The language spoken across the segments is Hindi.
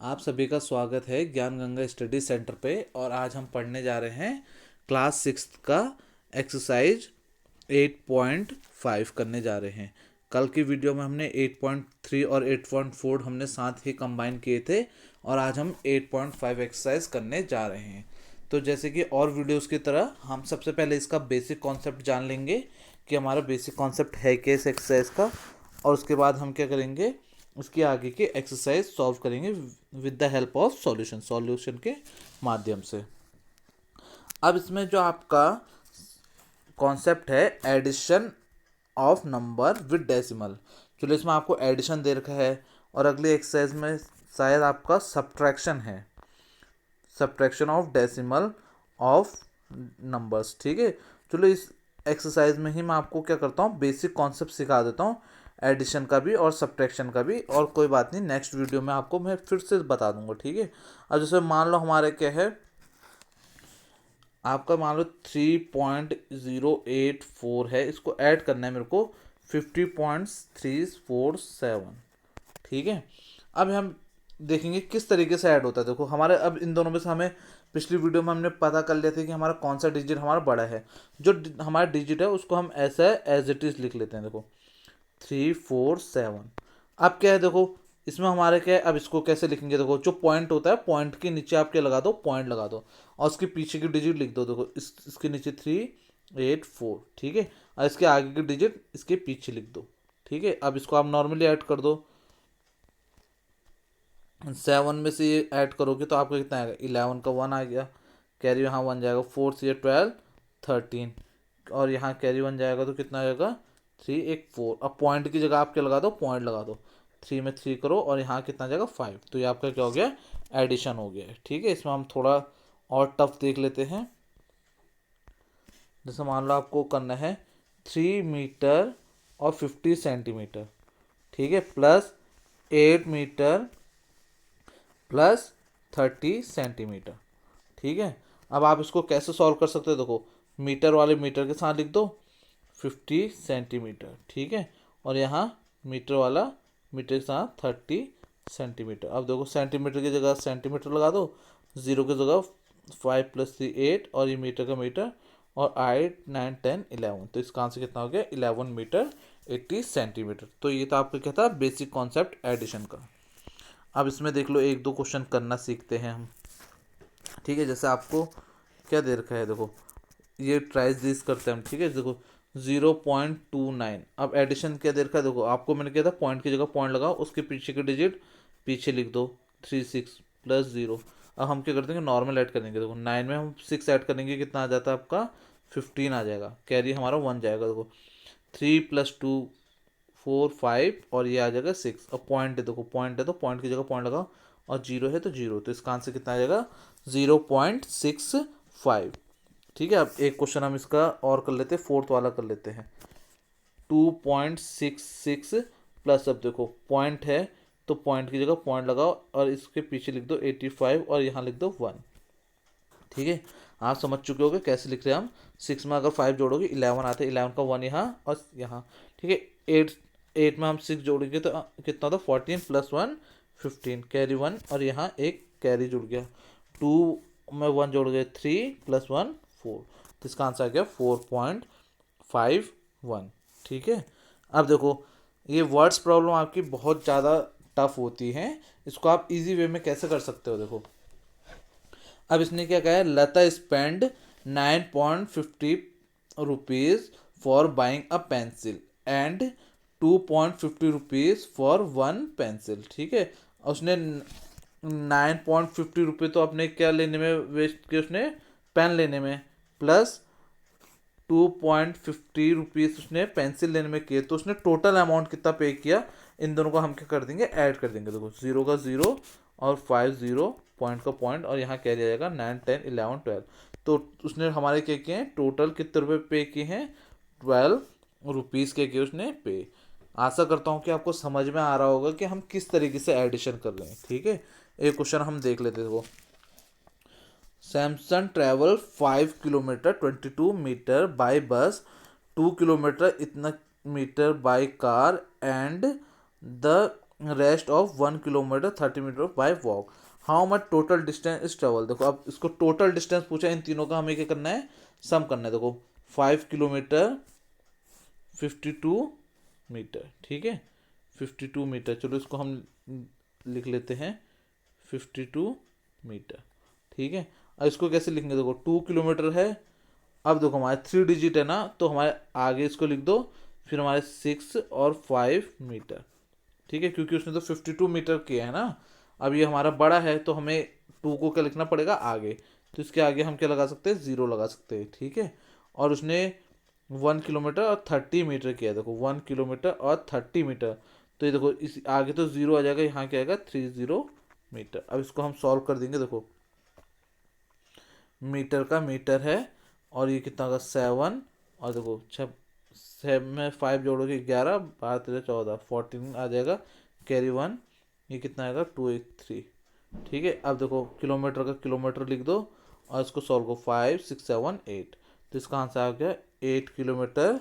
आप सभी का स्वागत है ज्ञान गंगा स्टडी सेंटर पे। और आज हम पढ़ने जा रहे हैं क्लास 6 का एक्सरसाइज 8.5 करने जा रहे हैं। कल की वीडियो में हमने 8.3 और 8.4 हमने साथ ही कंबाइन किए थे और आज हम 8.5 एक्सरसाइज करने जा रहे हैं। तो जैसे कि और वीडियोस की तरह हम सबसे पहले इसका बेसिक कॉन्सेप्ट जान लेंगे कि हमारा बेसिक कॉन्सेप्ट है क्या इस एक्सरसाइज का, और उसके बाद हम क्या करेंगे, उसके आगे के एक्सरसाइज सॉल्व करेंगे with the help of solution के माध्यम से। अब इसमें जो आपका कॉन्सेप्ट है addition of number with decimal, चलो इसमें आपको एडिशन दे रखा है और अगली एक्सरसाइज में शायद आपका सब्ट्रैक्शन है, subtraction of decimal of numbers. ठीक है, चलो इस एक्सरसाइज में ही मैं आपको क्या करता हूँ, बेसिक कॉन्सेप्ट सिखा देता हूँ, एडिशन का भी और सब्ट्रैक्शन का भी। और कोई बात नहीं, नेक्स्ट वीडियो में आपको मैं फिर से बता दूंगा। ठीक है, अब जैसे मान लो हमारे क्या है, आपका मान लो 3.084 है, इसको ऐड करना है मेरे को 50.347। ठीक है, अब हम देखेंगे किस तरीके से ऐड होता है। देखो हमारे अब इन दोनों में से हमें पिछली वीडियो में हमने पता कर लिया था कि हमारा कौन सा डिजिट हमारा बड़ा है। जो हमारा डिजिट है उसको हम ऐसा एज इट इज लिख लेते हैं। देखो 347। अब क्या है, देखो इसमें हमारे क्या है, अब इसको कैसे लिखेंगे, देखो जो पॉइंट होता है पॉइंट के नीचे आप क्या लगा दो, पॉइंट लगा दो और उसके पीछे की डिजिट लिख दो। देखो इसके नीचे 384। ठीक है, और इसके आगे की डिजिट इसके पीछे लिख दो। ठीक है, अब इसको आप नॉर्मली ऐड कर दो। 7 में से ये ऐड करोगे तो आपका कितना आएगा, 11 का 1 आ गया, कैरी यहाँ 1 जाएगा, 4 से 12 13, और यहाँ कैरी 1 जाएगा तो कितना आएगा 3 एक 4। अब पॉइंट की जगह आप क्या लगा दो, पॉइंट लगा दो, 3 में 3 करो और यहाँ कितना जाएगा 5। तो ये आपका क्या हो गया, एडिशन हो गया है। ठीक है, इसमें हम थोड़ा और टफ देख लेते हैं। जैसे मान लो आपको करना है 3 मीटर और 50 सेंटीमीटर। ठीक है, प्लस 8 मीटर प्लस 30 सेंटीमीटर। ठीक है, अब आप इसको कैसे सॉल्व कर सकते हो, देखो मीटर वाले मीटर के साथ लिख दो 50 सेंटीमीटर। ठीक है, और यहाँ मीटर वाला मीटर के साथ 30 सेंटीमीटर। अब देखो सेंटीमीटर की जगह सेंटीमीटर लगा दो, ज़ीरो की जगह 5 + 3 8, और ये मीटर का मीटर, और 8 9 10 11। तो इसका आंसर कितना हो गया, 11 मीटर 80 सेंटीमीटर। तो ये तो आपका क्या था, बेसिक कॉन्सेप्ट एडिशन का। अब इसमें देख लो एक दो क्वेश्चन करना सीखते हैं हम। ठीक है, जैसे आपको क्या दे रखा है, देखो ये ट्राइस दिस करते हैं हम। ठीक है, देखो 0.29। अब एडिशन क्या दे रखा है, देखो आपको मैंने किया था पॉइंट की जगह पॉइंट लगाओ, उसके पीछे की डिजिट पीछे लिख दो, 36 + 0। अब हम क्या करते हैं, नॉर्मल ऐड करेंगे। देखो 9 में हम 6 ऐड करेंगे, कितना आ जाता है आपका 15 आ जाएगा, कैरी हमारा 1 जाएगा। देखो 3 + 2 4 5, और ये आ जाएगा 6। अब पॉइंट है, देखो पॉइंट है तो पॉइंट की जगह पॉइंट लगाओ, और जीरो है तो जीरो, तो इसका आंसर कितना आ जाएगा 0.65। ठीक है, अब एक क्वेश्चन हम इसका और कर लेते हैं, फोर्थ वाला कर लेते हैं। 2.66 प्लस, अब देखो पॉइंट है तो पॉइंट की जगह पॉइंट लगाओ और इसके पीछे लिख दो 85 और यहाँ लिख दो 1। ठीक है, आप समझ चुके होगे कैसे लिख रहे हैं हम। 6 में अगर 5 जोड़ोगे 11 आता है, 11 का 1 यहाँ और यहाँ। ठीक है, 8 में हम 6 जोड़ेंगे तो कितना होता है 14 + 1 15, कैरी 1, और यहाँ एक कैरी जुड़ गया। 2 में 1 जोड़ गए 3 + 1 4, तो इसका आंसर आ गया 4.51। ठीक है, अब देखो ये वर्ड्स प्रॉब्लम आपकी बहुत ज़्यादा टफ होती हैं, इसको आप इजी वे में कैसे कर सकते हो। देखो अब इसने क्या कहा है, Lata spend 9.50 rupees for buying a pencil and 2.50 rupees for 1 pencil. ठीक है, उसने 9.50 रुपये तो अपने क्या लेने में वेस्ट किए, उसने पेन लेने में, प्लस 2.50 रुपीज़ उसने पेंसिल लेने में किए, तो उसने टोटल अमाउंट कितना पे किया। इन दोनों को हम क्या कर देंगे, ऐड कर देंगे। देखो 0 का 0 और 5 0, पॉइंट का पॉइंट, और यहाँ क्या जाएगा 9 10 11 12। तो उसने हमारे क्या किए हैं, टोटल कितने रुपए पे किए हैं, 12 रुपीज़ के किए उसने पे। आशा करता हूँ कि आपको समझ में आ रहा होगा कि हम किस तरीके से एडिशन कर रहे हैं। ठीक है, एक क्वेश्चन हम देख लेते हैं। वो Samson travel 5 kilometre 22 metre by bus, 2 kilometre इतना metre by car, and the rest of 1 kilometre 30 metre by walk. How much total distance is travel. देखो अब इसको टोटल डिस्टेंस पूछा, इन तीनों का हमें क्या करना है, सम करना है। देखो 5 किलोमीटर 52 मीटर, ठीक है, 52 मीटर। चलो इसको हम लिख लेते हैं 52 मीटर, ठीक है। अब इसको कैसे लिखेंगे, देखो 2 किलोमीटर है। अब देखो हमारे 3 डिजिट है ना, तो हमारे आगे इसको लिख दो, फिर हमारे 6 और 5 मीटर, ठीक है, क्योंकि उसने तो 52 मीटर किया है ना। अब ये हमारा बड़ा है तो हमें 2 को क्या लिखना पड़ेगा आगे, तो इसके आगे हम क्या लगा सकते हैं, 0 लगा सकते हैं, ठीक है। और उसने 1 किलोमीटर और 30 मीटर किया, देखो 1 किलोमीटर और 30 मीटर, तो ये देखो इस आगे तो 0 आ जाएगा, यहाँ क्या आएगा 30 मीटर। अब इसको हम सॉल्व कर देंगे। देखो मीटर का मीटर है, और ये कितना होगा 7, और देखो 6 में 5 जोड़ोगे 11, 12 13 14 14 आ जाएगा, कैरी 1, ये कितना आएगा 283, ठीक है। अब देखो किलोमीटर का किलोमीटर लिख दो, और इसको सॉल्व करो 5 6 7 8, तो इसका आंसर आ गया 8 किलोमीटर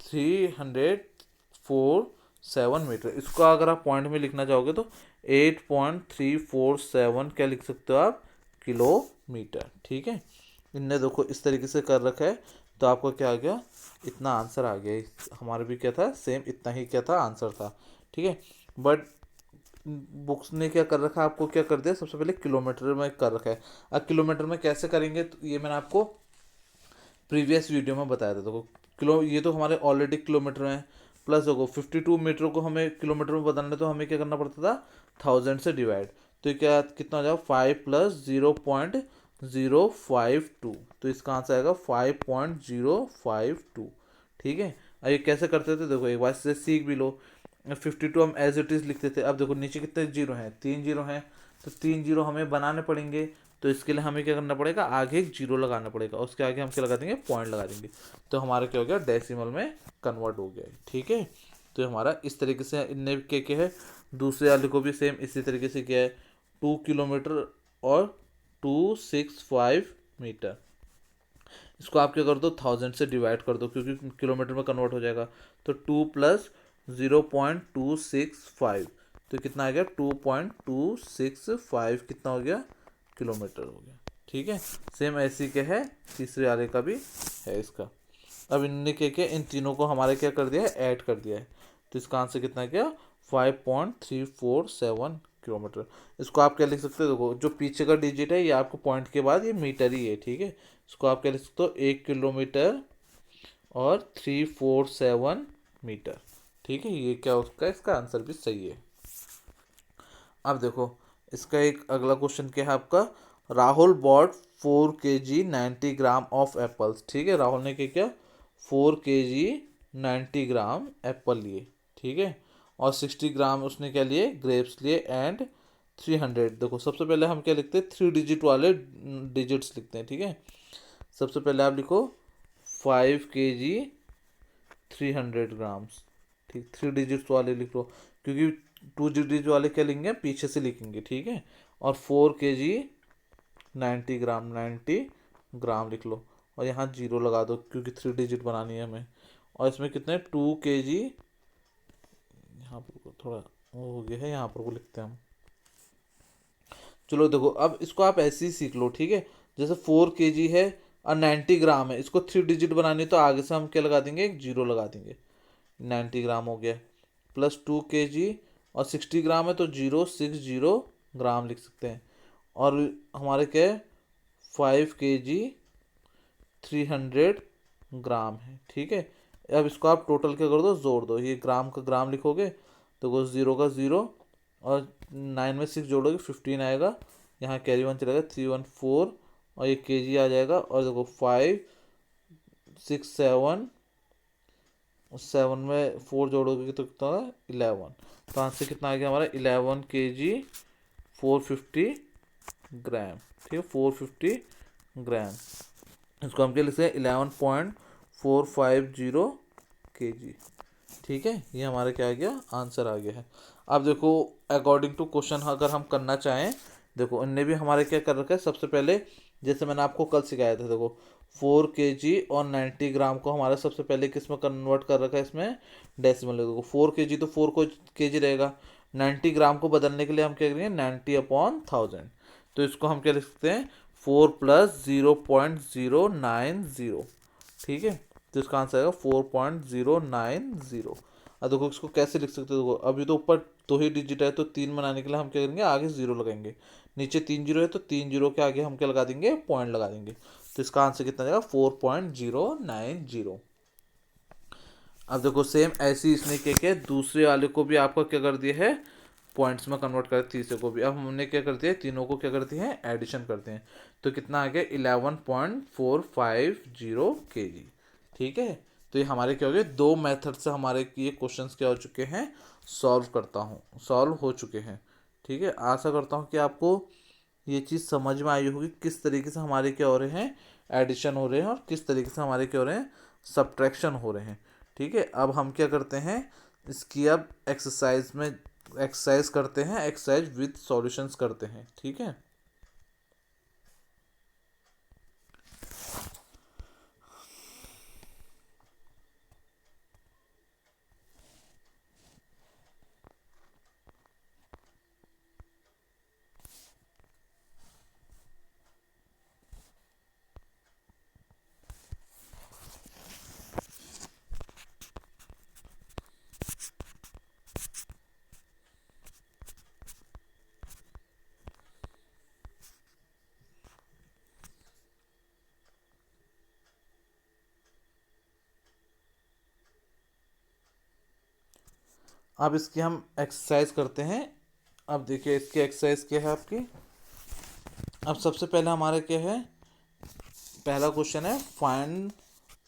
347 मीटर। इसको अगर आप पॉइंट में लिखना चाहोगे तो 8.347 क्या लिख सकते हो आप, किलोमीटर, ठीक है। इनने देखो इस तरीके से कर रखा है, तो आपको क्या आ गया, इतना आंसर आ गया। हमारे भी क्या था, सेम इतना ही क्या था आंसर था, ठीक है। बट बुक्स ने क्या कर रखा है, आपको क्या कर दिया, सबसे पहले किलोमीटर में कर रखा है। अब किलोमीटर में कैसे करेंगे, तो ये मैंने आपको प्रीवियस वीडियो में बताया था। देखो ये तो हमारे ऑलरेडी किलोमीटर हैं, प्लस देखो 52 मीटर को हमें किलोमीटर में बदलना है, तो हमें क्या करना पड़ता था, 1000 से डिवाइड। तो ये क्या कितना हो जाएगा, 5 + 0.052, तो इसका आंसर आएगा 5.052, ठीक है। अब ये कैसे करते थे, देखो एक बार से सीख भी लो। 52 हम एज इट इज़ लिखते थे। अब देखो नीचे कितने जीरो हैं, 3 जीरो हैं, तो 3 जीरो हमें बनाने पड़ेंगे। तो इसके लिए हमें क्या करना पड़ेगा, आगे एक जीरो लगाना पड़ेगा, उसके आगे हम क्या लगा देंगे, पॉइंट लगा देंगे, तो हमारा क्या हो गया, डेसिमल में कन्वर्ट हो गया, ठीक है। तो हमारा इस तरीके से इनने क्या है, दूसरे वाले को भी सेम इसी तरीके से किया है, 2 किलोमीटर और 265 मीटर। इसको आप क्या कर दो, 1000 से डिवाइड कर दो, क्योंकि किलोमीटर में कन्वर्ट हो जाएगा। तो 2 + 0.265, तो कितना आ गया, 2.265 कितना हो गया, किलोमीटर हो गया, ठीक है। सेम ऐसी क्या है, तीसरे वाले का भी है इसका। अब इनने क्या किया, इन तीनों को हमारे क्या कर दिया है, ऐड कर दिया है, तो इसका आंसर कितना गया, 5.347 किलोमीटर। इसको आप क्या लिख सकते हो, देखो जो पीछे का डिजिट है ये आपको पॉइंट के बाद ये मीटर ही है, ठीक है। इसको आप क्या लिख सकते हो, 1 किलोमीटर और 347 मीटर, ठीक है। ये क्या उसका, इसका आंसर भी सही है। अब देखो इसका एक अगला क्वेश्चन क्या है आपका, Rahul bought 4 kg 90 gram of apples, ठीक है। राहुल ने क्या किया, 4 kg 90 ग्राम एप्पल लिए, ठीक है, और 60 ग्राम उसने क्या लिए, ग्रेप्स लिए, एंड 300, देखो सबसे पहले हम क्या लिखते हैं, 3 डिजिट वाले डिजिट्स लिखते हैं, ठीक है। सबसे पहले आप लिखो 5 kg 300 ग्राम्स, ठीक, 3 डिजिट्स वाले लिख लो, क्योंकि 2 डिजिट वाले क्या लिखेंगे, पीछे से लिखेंगे, ठीक है। और 4 kg 90 ग्राम, 90 ग्राम लिख लो, और यहाँ जीरो लगा दो, क्योंकि 3 डिजिट बनानी है हमें। और इसमें कितने 2 kg, यहाँ पर थोड़ा वो हो गया है, यहाँ पर को लिखते हैं हम। चलो देखो अब इसको आप ऐसे ही सीख लो, ठीक है। जैसे 4 kg है और 90 ग्राम है, इसको 3 डिजिट बनानी है, तो आगे से हम क्या लगा देंगे, एक जीरो लगा देंगे, 90 ग्राम हो गया, प्लस 2 kg और 60 ग्राम है, तो 060 ग्राम लिख सकते हैं। और हमारे क्या है, 5 kg 300 ग्राम है, ठीक है। अब इसको आप टोटल क्या कर दो, जोड़ दो, ये ग्राम का ग्राम लिखोगे तो वो 0 का 0, और 9 में 6 जोड़ोगे 15 आएगा, यहाँ कैरी 1 चलेगा, 314, और ये kg आ जाएगा। और देखो 5 6 7, 7 में 4 जोड़ोगे तो कितना होगा, 11, तो आंसर कितना आ गया हमारा, 11 kg 450 ग्राम, ठीक है, 450 ग्राम। इसको हम क्या लिखते हैं, 11.450 kg, ठीक है। ये हमारा क्या आ गया, आंसर आ गया है। अब देखो अकॉर्डिंग टू क्वेश्चन अगर हम करना चाहें, देखो इनने भी हमारे क्या कर रखा है, सबसे पहले जैसे मैंने आपको कल सिखाया था, देखो 4 kg और 90 ग्राम को हमारा सबसे पहले किस में कन्वर्ट कर रखा है, इसमें डेसिमल। देखो 4 kg तो 4 को kg रहेगा, 90 ग्राम को बदलने के लिए हम क्या करेंगे 90/1000। तो इसको हम क्या लिख सकते हैं 4 + 0.090। ठीक है, तो इसका आंसर आएगा 4.090। अब देखो इसको कैसे लिख सकते हो, देखो अभी तो ऊपर 2 ही डिजिट है, तो 3 बनाने के लिए हम क्या करेंगे आगे 0 लगाएंगे। नीचे 3 जीरो है तो 3 जीरो के आगे हम क्या लगा देंगे पॉइंट लगा देंगे। तो इसका आंसर कितना जाएगा 4.090। अब देखो सेम ऐसी इसने क्या किया दूसरे वाले को भी आपका क्या कर दिया है पॉइंट्स में कन्वर्ट कर तीसरे को भी। अब हमने क्या कर दिया तीनों को क्या करते हैं एडिशन करते हैं। तो कितना आ गया 11.450 kg। ठीक है, तो ये हमारे क्या हो गए दो मेथड से हमारे ये क्वेश्चंस क्या हो चुके हैं सॉल्व हो चुके हैं। ठीक है, आशा करता हूँ कि आपको ये चीज़ समझ में आई होगी किस तरीके से हमारे क्या हो रहे हैं एडिशन हो रहे हैं और किस तरीके से हमारे क्या हो रहे हैं सब्ट्रैक्शन हो रहे हैं। ठीक है, अब हम क्या करते हैं इसकी अब एक्सरसाइज करते हैं, एक्सरसाइज विद सॉल्यूशंस करते हैं। ठीक है, अब इसकी हम एक्सरसाइज करते हैं। अब देखिए इसकी एक्सरसाइज क्या है आपकी। अब सबसे पहले हमारा क्या है पहला क्वेश्चन है find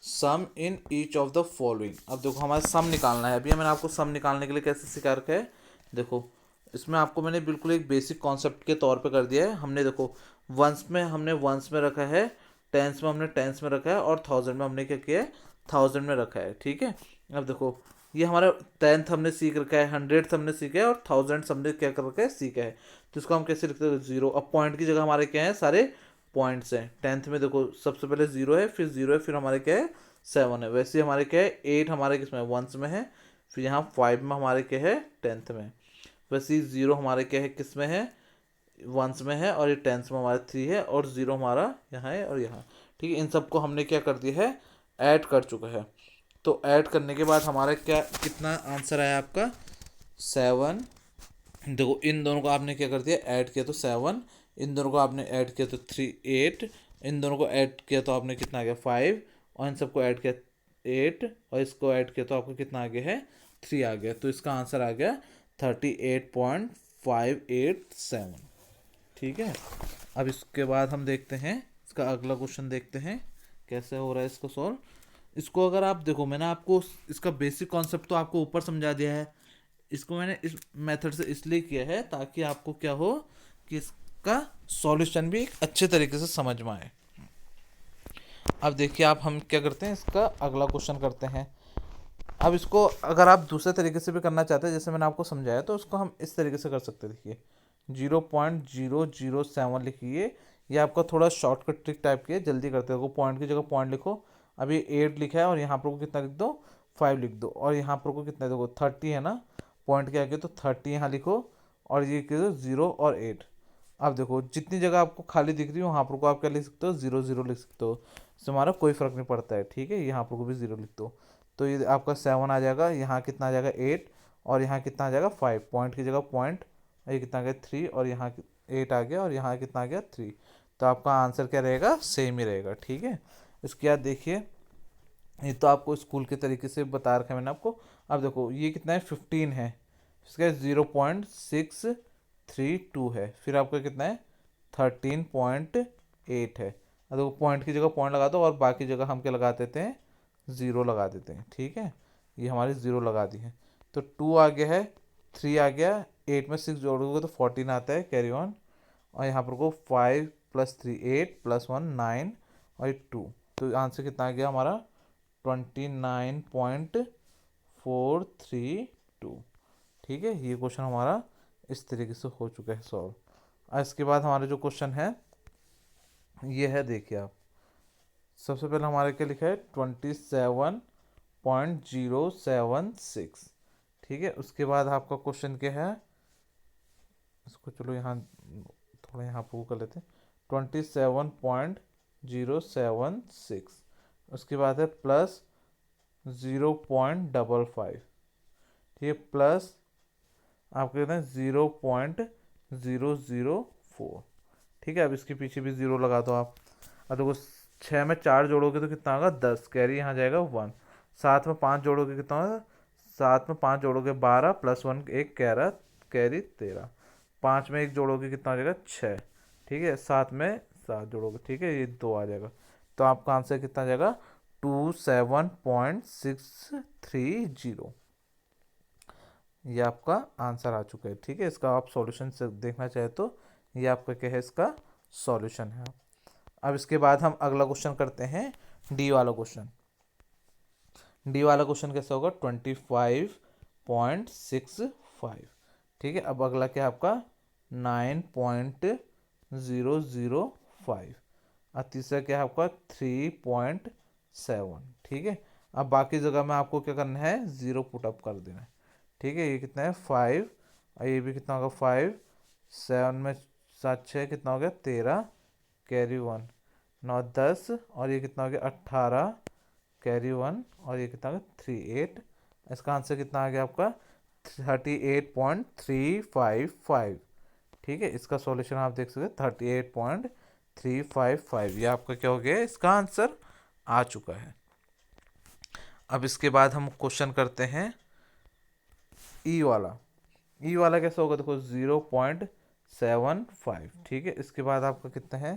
sum in each of the following. अब देखो हमारा सम निकालना है। अभी मैंने आपको सम निकालने के लिए कैसे सिखा रखा है, देखो इसमें आपको मैंने बिल्कुल एक बेसिक कॉन्सेप्ट के तौर पे कर दिया है। हमने देखो वंस में हमने वंस में रखा है, टेंस में हमने टेंस में रखा है और थाउजेंड में हमने क्या किया है थाउजेंड में रखा है। ठीक है, अब देखो ये हमारा 10th हमने सीख रखा है, 100th हमने सीखा है और 1000 हमने क्या कर रखा है सीखा है। तो इसको हम कैसे लिखते हैं जीरो। अब पॉइंट की जगह हमारे क्या है सारे पॉइंट्स हैं। 10th में देखो सबसे पहले जीरो है, फिर जीरो है, फिर हमारे क्या है 7 है। वैसे ही हमारे क्या है 8 हमारे किस में वंस में है, फिर यहाँ 5 में हमारे क्या है 10th में। वैसे ही जीरो हमारे क्या है किस में है वंस में है, और ये टेंस में हमारा 3 है, और जीरो हमारा यहाँ है और यहाँ। ठीक है, इन सबको हमने क्या कर दिया है ऐड कर चुका है। तो ऐड करने के बाद हमारा क्या कितना आंसर आया आपका 7। देखो इन दोनों को आपने क्या कर दिया ऐड किया तो 7, इन दोनों को आपने ऐड किया तो 3 8, इन दोनों को ऐड किया तो आपने कितना आ गया 5, और इन सबको ऐड किया 8, और इसको ऐड किया तो आपको कितना आ गया है 3 आ गया। तो इसका आंसर आ गया 38.587। ठीक है, अब इसके बाद हम देखते हैं इसका अगला क्वेश्चन देखते हैं कैसे हो रहा है इसको सॉल्व। इसको अगर आप देखो मैंने आपको इसका बेसिक कॉन्सेप्ट तो आपको ऊपर समझा दिया है। इसको मैंने इस मेथड से इसलिए किया है ताकि आपको क्या हो कि इसका सॉल्यूशन भी एक अच्छे तरीके से समझ में आए। अब देखिए आप हम क्या करते हैं इसका अगला क्वेश्चन करते हैं। अब इसको अगर आप दूसरे तरीके से भी करना चाहते हैं जैसे मैंने आपको समझाया तो उसको हम इस तरीके से कर सकते हैं। देखिए 0.007 लिखिए, ये आपका थोड़ा शॉर्टकट ट्रिक टाइप की है, जल्दी करते हो पॉइंट की जगह पॉइंट लिखो। अभी 8 लिखा है और यहाँ पर को कितना लिख दो 5 लिख दो, और यहाँ पर को कितना देखो 30 है ना पॉइंट के आगे, तो 30 यहाँ लिखो और ये कह दो 0 और 8। अब देखो जितनी जगह आपको खाली दिख रही है वहाँ पर को आप क्या लिख सकते हो 0 0 लिख सकते हो, इससे हमारा कोई फर्क नहीं पड़ता है। ठीक है, यहाँ पर को भी 0 लिख दो, तो ये आपका 7 आ जाएगा, यहाँ कितना आ जाएगा 8, और यहाँ कितना आ जाएगा 5, पॉइंट की जगह पॉइंट, ये कितना आ गया 3, और यहाँ 8 आ गया, और यहाँ कितना आ गया 3। तो आपका आंसर क्या रहेगा सेम ही रहेगा। ठीक है, इसके बाद देखिए ये तो आपको स्कूल के तरीके से बता रखा है मैंने आपको। अब देखो ये कितना है 15 है, इसका 0.632 है, फिर आपका कितना है 13.8 है। अब देखो पॉइंट की जगह पॉइंट लगा दो और बाकी जगह हम क्या लगा देते हैं ज़ीरो लगा देते हैं। ठीक है, ये हमारी ज़ीरो लगा दी है, तो 2 आ गया है, 3 आ गया, 8 में 6 जोड़ोगे तो 14 आता है, कैरी ऑन, और यहाँ पर को 5 + 3 8 + 1 9 और ये 2। तो आंसर कितना आ गया हमारा 29.432। ठीक है, ये क्वेश्चन हमारा इस तरीके से हो चुका है सॉल्व। इसके बाद हमारा जो क्वेश्चन है ये है, देखिए आप सबसे पहले हमारे क्या लिखा है 27.076। ठीक है, उसके बाद आपका क्वेश्चन क्या है इसको चलो यहाँ थोड़ा यहाँ पर कर लेते हैं, 27.076। उसके बाद है प्लस 0.55, ठीक है, प्लस आप कहते हैं 0.004, ठीक है। अब इसके पीछे भी ज़ीरो लगा दो आप। अब देखो 6 में 4 जोड़ोगे तो कितना होगा 10, कैरी यहाँ जाएगा 1। 7 में 5 जोड़ोगे कितना होगा, 7 में 5 जोड़ोगे 12 प्लस 1 1 11, कैरी 13। 5 में 1 जोड़ोगे कितना हो जाएगा 6, ठीक है। 7 में 7 जोड़ोगे, ठीक है, ये 2 आ जाएगा। तो आपका आंसर कितना आ जाएगा 27.630। ये आपका आंसर आ चुका है, ठीक है। इसका आप सॉल्यूशन से देखना चाहे तो ये आपका क्या है, इसका सॉल्यूशन है। अब इसके बाद हम अगला क्वेश्चन करते हैं, डी वाला क्वेश्चन। डी वाला क्वेश्चन कैसा होगा 25.65, ठीक है। अब अगला क्या है आपका 9.005, और तीसरा क्या है आपका 3.7, ठीक है। अब बाकी जगह में आपको क्या करना है, ज़ीरो पुटअप कर देना है, ठीक है। ये कितना है 5, और ये भी कितना होगा 5, 7 में 7 6 कितना हो गया 13, कैरी 1, 9 10, और ये कितना हो गया 18, कैरी 1, और ये कितना हो गया 3 8। इसका आंसर कितना आ गया आपका 38.355, ठीक है। इसका सॉल्यूशन आप देख सकते हैं 38.355, ये आपका क्या हो गया, इसका आंसर आ चुका है। अब इसके बाद हम क्वेश्चन करते हैं ई वाला। ई वाला कैसा होगा, देखो 0.75, ठीक है। इसके बाद आपका कितना है,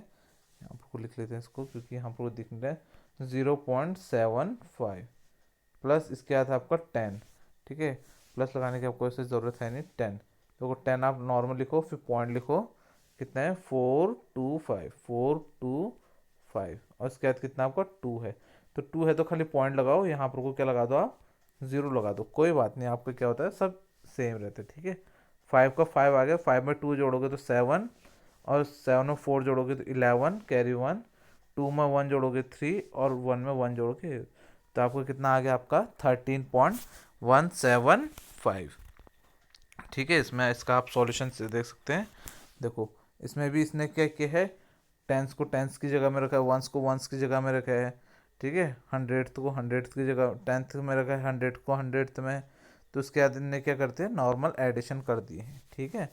यहाँ पर लिख लेते हैं इसको क्योंकि यहाँ पर दिख रहा है 0.75 प्लस इसके बाद आपका 10, ठीक है। प्लस लगाने की आपको ऐसे ज़रूरत है नहीं, 10। देखो 10 आप नॉर्मल लिखो, फिर पॉइंट लिखो, कितना है 425, और इसके बाद कितना आपका 2 है। तो 2 है तो खाली पॉइंट लगाओ, यहाँ पर को क्या लगा दो आप, ज़ीरो लगा दो, कोई बात नहीं। आपका क्या होता है, सब सेम रहते हैं, ठीक है। 5 का 5 आ गया, 5 में 2 जोड़ोगे तो 7, और 7 में 4 जोड़ोगे तो 11, कैरी 1, 2 में 1 जोड़ोगे 3, और 1 में 1 जोड़ोगे तो आपको कितना आ गया आपका 13.175, ठीक है। इसमें इसका आप सॉल्यूशन से देख सकते हैं। देखो इसमें भी इसने क्या किया है, टेंस को टेंस की जगह में रखा है, वंस को वंस की जगह में रखा है, ठीक है। हंड्रेड को हंड्रेड की जगह टेंथ में रखा है, 100 को 100 में। तो उसके बाद इनने क्या करते हैं, नॉर्मल एडिशन कर दिए हैं, ठीक है।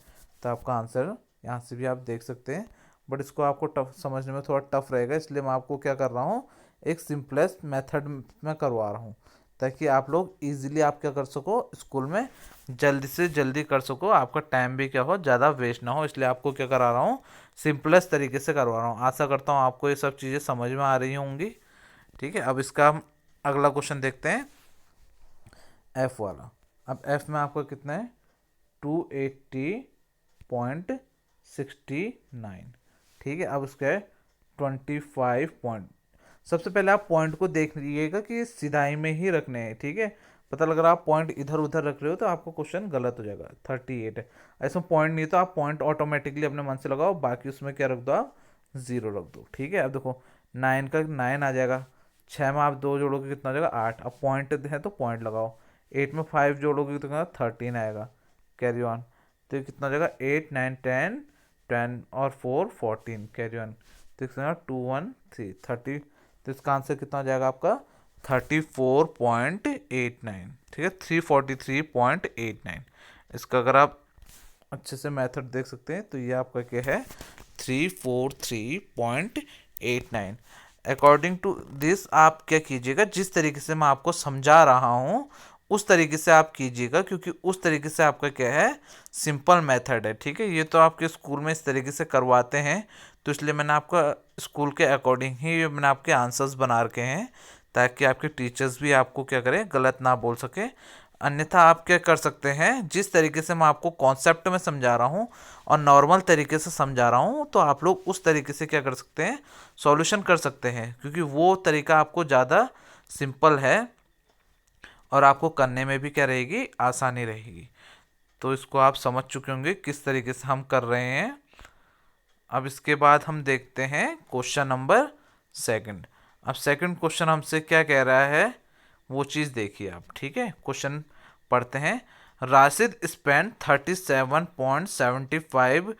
तो आपका आंसर यहाँ से भी आप देख सकते हैं, बट इसको आपको टफ समझने में थोड़ा टफ रहेगा, इसलिए मैं आपको क्या कर रहा हूँ, एक सिंपलेस्ट मेथड में करवा रहा हूँ, ताकि आप लोग इजीली आप क्या कर सको, स्कूल में जल्दी से जल्दी कर सको, आपका टाइम भी क्या हो, ज़्यादा वेस्ट ना हो। इसलिए आपको क्या करा रहा हूँ, सिंपलेस्ट तरीके से करवा रहा हूँ। आशा करता हूँ आपको ये सब चीज़ें समझ में आ रही होंगी, ठीक है। अब इसका हम अगला क्वेश्चन देखते हैं, एफ वाला। अब एफ में आपका कितना है 280.69, ठीक है। अब उसका है 25 पॉइंट। सबसे पहले आप पॉइंट को देख लीजिएगा कि सिधाई में ही रखने हैं, ठीक है। पता लग रहा आप पॉइंट इधर उधर रख रहे हो तो आपको क्वेश्चन गलत हो जाएगा। 38 है, ऐसा पॉइंट नहीं तो आप पॉइंट ऑटोमेटिकली अपने मन से लगाओ, बाकी उसमें क्या रख दो आप, ज़ीरो रख दो, ठीक है। अब देखो 9 का 9 आ जाएगा, 6 में आप 2 जोड़ोगे कितना हो जाएगा 8, अब पॉइंट है तो पॉइंट लगाओ। 8 में 5 जोड़ोगे तो कितना 13 आएगा, कैरी ऑन। तो ये कितना हो जाएगा 8 9 10 10 और 4 14, कैरी ऑन। तो कितना 2 1 3 30। तो इसका आंसर कितना हो जाएगा आपका 34.89, ठीक है, 343.89। इसका अगर आप अच्छे से मेथड देख सकते हैं तो ये आपका क्या है 343.89। अकॉर्डिंग टू दिस आप क्या कीजिएगा, जिस तरीके से मैं आपको समझा रहा हूँ उस तरीके से आप कीजिएगा, क्योंकि उस तरीके से आपका क्या है सिंपल मेथड है, ठीक है। ये तो आपके स्कूल में इस तरीके से करवाते हैं, तो इसलिए मैंने आपका स्कूल के अकॉर्डिंग ही मैंने आपके आंसर्स बना रखे हैं, ताकि आपके टीचर्स भी आपको क्या करें, गलत ना बोल सके। अन्यथा आप क्या कर सकते हैं, जिस तरीके से मैं आपको कॉन्सेप्ट में समझा रहा हूँ और नॉर्मल तरीके से समझा रहा हूँ, तो आप लोग उस तरीके से क्या कर सकते हैं, सॉल्यूशन कर सकते हैं, क्योंकि वो तरीका आपको ज़्यादा सिंपल है और आपको करने में भी क्या रहेगी, आसानी रहेगी। तो इसको आप समझ चुके होंगे किस तरीके से हम कर रहे हैं। अब इसके बाद हम देखते हैं क्वेश्चन नंबर 2। अब सेकंड क्वेश्चन हमसे क्या कह रहा है, वो चीज़ देखिए आप, ठीक है। क्वेश्चन पढ़ते हैं। Rashid spend 37.75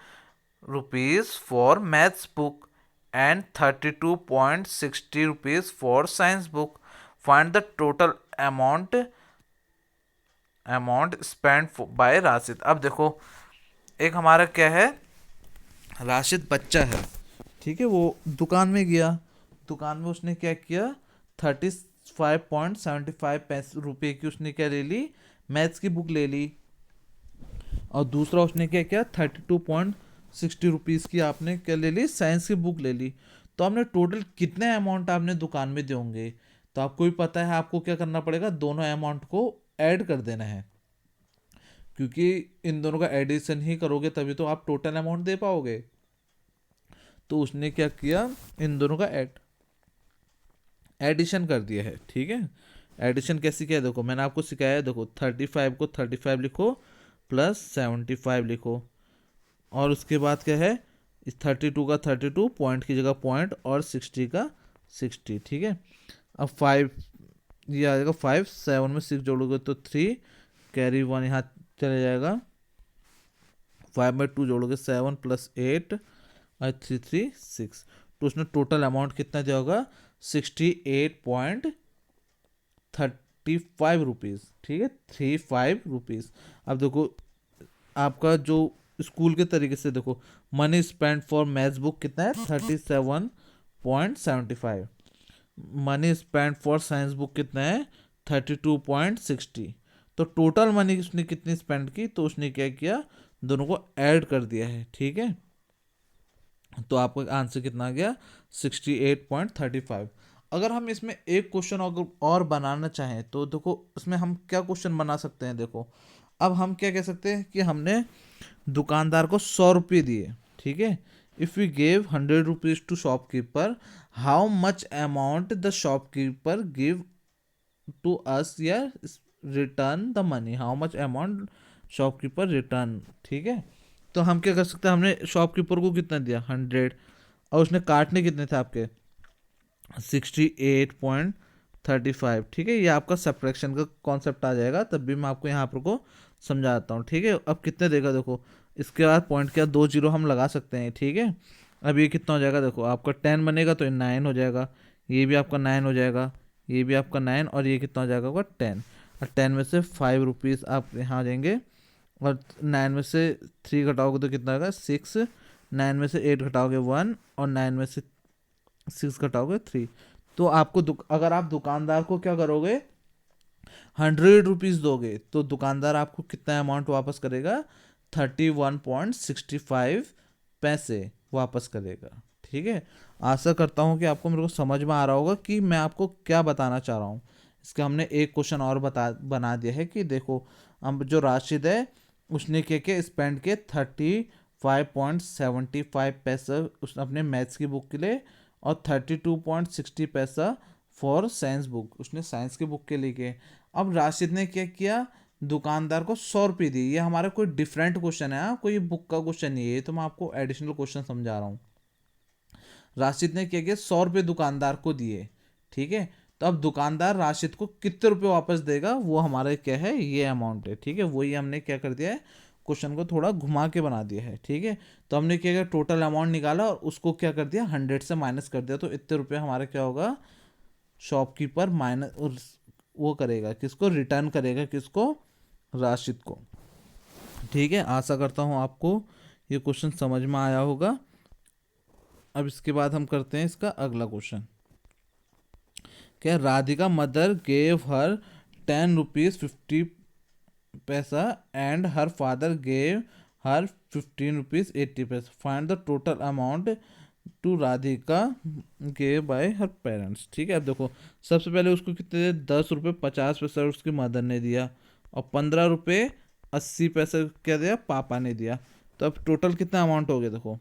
rupees for maths book and 32.60 rupees for science book. Find the total amount spent by Rashid. अब देखो, एक हमारा क्या है, राशिद बच्चा है, ठीक है। वो दुकान में गया, दुकान में उसने क्या किया, 35.75 रुपये की उसने क्या ले ली, मैथ्स की बुक ले ली। और दूसरा उसने क्या किया, 32.60 रुपीज़ की आपने क्या ले ली, साइंस की बुक ले ली। तो आपने टोटल कितने अमाउंट आपने दुकान में दे होंगे, तो आपको भी पता है आपको क्या करना पड़ेगा, दोनों अमाउंट को ऐड कर देना है, क्योंकि इन दोनों का एडिशन ही करोगे तभी तो आप टोटल अमाउंट दे पाओगे। तो उसने क्या किया, इन दोनों का एडिशन कर दिया है, ठीक है। एडिशन कैसे किया है, देखो मैंने आपको सिखाया है। देखो 35 को 35 लिखो प्लस 75 लिखो, और उसके बाद क्या है, इस 32 का 32, पॉइंट की जगह पॉइंट, और 60 का 60, ठीक है। अब 5 ये आ जाएगा, 5 7 में 6 जोड़ोगे तो 3, कैरी 1 यहाँ चले जाएगा, 5 में 2 जोड़ोगे 7 प्लस 8 और 3 3 6। तो उसने टोटल अमाउंट कितना दिया होगा, 68.35 रुपीज़, ठीक है, 35 रुपीज़। अब देखो आपका जो स्कूल के तरीके से देखो, money spend for maths book कितना है, 37.75। Money spend for science book कितना है, 32.60। तो टोटल मनी उसने कितनी स्पेंड की, तो उसने क्या किया, दोनों को ऐड कर दिया है, ठीक है। तो आपका आंसर कितना आ गया, 68.35। अगर हम इसमें एक क्वेश्चन और बनाना चाहें तो देखो इसमें हम क्या क्वेश्चन बना सकते हैं। देखो अब हम क्या कह सकते हैं कि हमने दुकानदार को 100 रुपये दिए, ठीक है। If we gave 100 rupees to shopkeeper, how much amount the shopkeeper give to us, या return the money, how much amount shopkeeper return, ठीक है। तो हम क्या कर सकते हैं, हमने शॉपकीपर को कितना दिया, 100, और उसने काटने कितने थे आपके, 68.35, ठीक है। ये आपका सब्ट्रैक्शन का कॉन्सेप्ट आ जाएगा, तब भी मैं आपको यहाँ पर को समझाता हूँ, ठीक है। अब कितने देगा, देखो इसके बाद पॉइंट के बाद 2 जीरो हम लगा सकते हैं, ठीक है। अब ये कितना हो जाएगा, देखो आपका 10 बनेगा तो ये 9 हो जाएगा, ये भी आपका 9 हो जाएगा, ये भी आपका 9, और ये कितना हो जाएगा आपका 10। और 10 में से 5 रुपीज़ आप यहाँ आ जाएंगे, और 9 में से 3 घटाओगे तो कितना होगा, 6। 9 में से 8 घटाओगे 1, और 9 में से 6 घटाओगे 3। तो आपको अगर आप दुकानदार को क्या करोगे, 100 रुपीज़ दोगे, तो दुकानदार आपको कितना अमाउंट वापस करेगा, 31.65 पैसे वापस करेगा, ठीक है। आशा करता हूँ कि आपको मेरे को समझ में आ रहा होगा कि मैं आपको क्या बताना चाह रहा हूँ। इसका हमने एक क्वेश्चन और बना दिया है कि देखो अब जो राशिद है उसने क्या स्पेंड के 35.75 पैसा उसने अपने मैथ्स की बुक के लिए, और 32.60 पैसा फॉर साइंस बुक, उसने साइंस की बुक के लिए किए। अब राशिद ने क्या किया, दुकानदार को 100 रुपये दी। ये हमारा कोई डिफरेंट क्वेश्चन है, कोई बुक का क्वेश्चन नहीं है, ये तो मैं आपको एडिशनल क्वेश्चन समझा रहा हूँ। राशिद ने क्या किया, 100 रुपये दुकानदार को दिए, ठीक है। तो अब दुकानदार राशिद को कितने रुपए वापस देगा, वो हमारा क्या है, ये अमाउंट है, ठीक है। वही हमने क्या कर दिया है, क्वेश्चन को थोड़ा घुमा के बना दिया है, ठीक है। तो हमने क्या किया, टोटल अमाउंट निकाला और उसको क्या कर दिया, 100 से माइनस कर दिया, तो इतने रुपये हमारा क्या होगा, शॉपकीपर माइनस वो करेगा, किसको रिटर्न करेगा, किसको, राशिद को, ठीक है। आशा करता हूँ आपको ये क्वेश्चन समझ में आया होगा। अब इसके बाद हम करते हैं इसका अगला क्वेश्चन। क्या, Radhika mother gave her 10 rupees 50 paisa and her father gave her 15 rupees 80 paisa. Find the total amount to Radhika gave by her parents, ठीक है। अब देखो सबसे पहले उसको कितने, 10 रुपये 50 पैसा उसकी मदर ने दिया, और 15 रुपये 80 पैसा क्या दिया, पापा ने दिया। तो अब टोटल कितना अमाउंट हो गया, देखो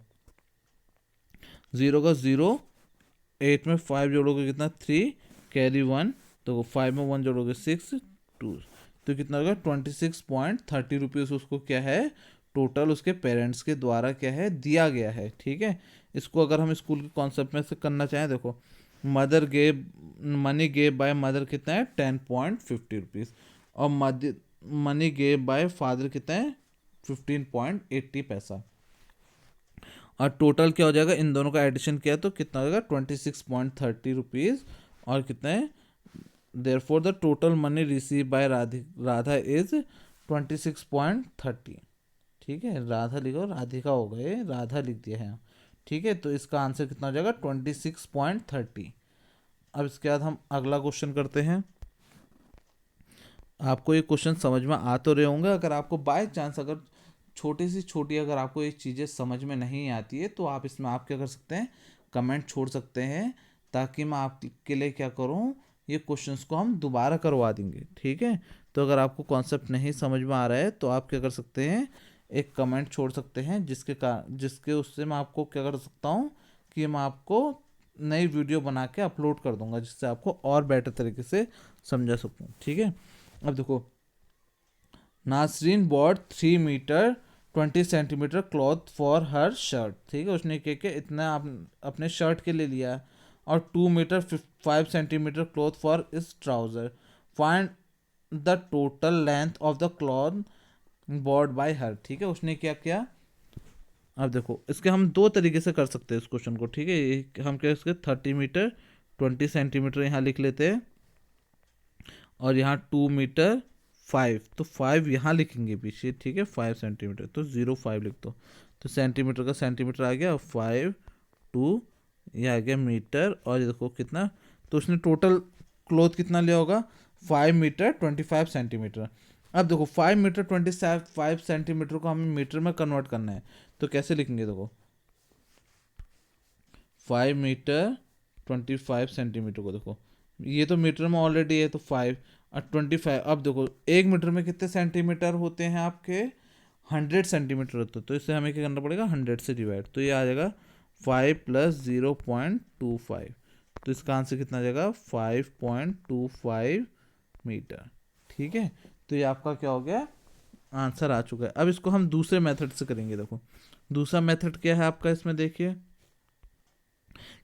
0 का 0, 8 में 5 जोड़ोगे कितना, 3, कैरी 1, तो 5 में 1 जोड़ोगे 6, 2, तो कितना होगा, 26.30 रुपीज़ उसको क्या है, टोटल उसके पेरेंट्स के द्वारा क्या है, दिया गया है, ठीक है। इसको अगर हम स्कूल के कॉन्सेप्ट में से करना चाहें, देखो मनी गेव बाय मदर कितना है, 10.50 रुपीज़, और मनी गेव बाय फादर कितना है 15.80 पैसा। और टोटल क्या हो जाएगा, इन दोनों का एडिशन किया तो कितना हो जाएगा 26.30 रुपीज़। और कितना है, therefore the total money receive by Radha is 26.30। ठीक है, राधा लिखो, राधिका हो गए, राधा लिख दिया है। ठीक है, तो इसका आंसर कितना हो जाएगा 26.30। अब इसके बाद हम अगला क्वेश्चन करते हैं। आपको ये क्वेश्चन समझ में आ तो रहे होंगे। अगर आपको बाय चांस अगर छोटी सी छोटी अगर आपको ये चीज़ें समझ में नहीं आती है तो आप इसमें आप क्या कर सकते हैं, कमेंट छोड़ सकते हैं, ताकि मैं आपके लिए क्या करूं, ये क्वेश्चंस को हम दोबारा करवा देंगे। ठीक है, तो अगर आपको कॉन्सेप्ट नहीं समझ में आ रहा है तो आप क्या कर सकते हैं, एक कमेंट छोड़ सकते हैं, जिसके उससे मैं आपको क्या कर सकता हूँ कि मैं आपको नई वीडियो बना के अपलोड कर दूंगा, जिससे आपको और बेटर तरीके से समझा सकूँ। ठीक है, अब देखो, Nasreen bought 3 metre 20 centimetre cloth for her shirt. ठीक है, उसने क्या क्या इतना अपने शर्ट के लिए लिया। और 2 मीटर 5 सेंटीमीटर क्लॉथ फॉर इस trouser. Find the total length of the cloth bought by हर। ठीक है, उसने क्या किया, अब देखो इसके हम दो तरीके से कर सकते हैं इस क्वेश्चन को। ठीक है, हम क्या इसके 30 मीटर 20 सेंटीमीटर यहाँ लिख लेते हैं, और यहाँ 2 मीटर 5, तो 5 यहाँ लिखेंगे पीछे। ठीक है, 5 सेंटीमीटर तो 0.5 लिख दो, तो सेंटीमीटर का सेंटीमीटर आ गया 5 2, ये आ गया मीटर। और ये देखो कितना, तो उसने टोटल क्लोथ कितना लिया होगा 5 मीटर 25 सेंटीमीटर। अब देखो 5 मीटर 25 सेंटीमीटर को हमें मीटर में कन्वर्ट करना है, तो कैसे लिखेंगे, देखो 5 मीटर 25 सेंटीमीटर को, देखो ये तो मीटर में ऑलरेडी है तो 5 और 25। अब देखो 1 मीटर में कितने सेंटीमीटर होते हैं आपके, 100 सेंटीमीटर होते हैं, तो इससे हमें क्या करना पड़ेगा 100 से डिवाइड, तो ये आ जाएगा 5 + 0.25, तो इसका आंसर कितना आ जाएगा 5.25 मीटर। ठीक है, तो ये आपका क्या हो गया, आंसर आ चुका है। अब इसको हम दूसरे मेथड से करेंगे। देखो दूसरा मेथड क्या है आपका, इसमें देखिए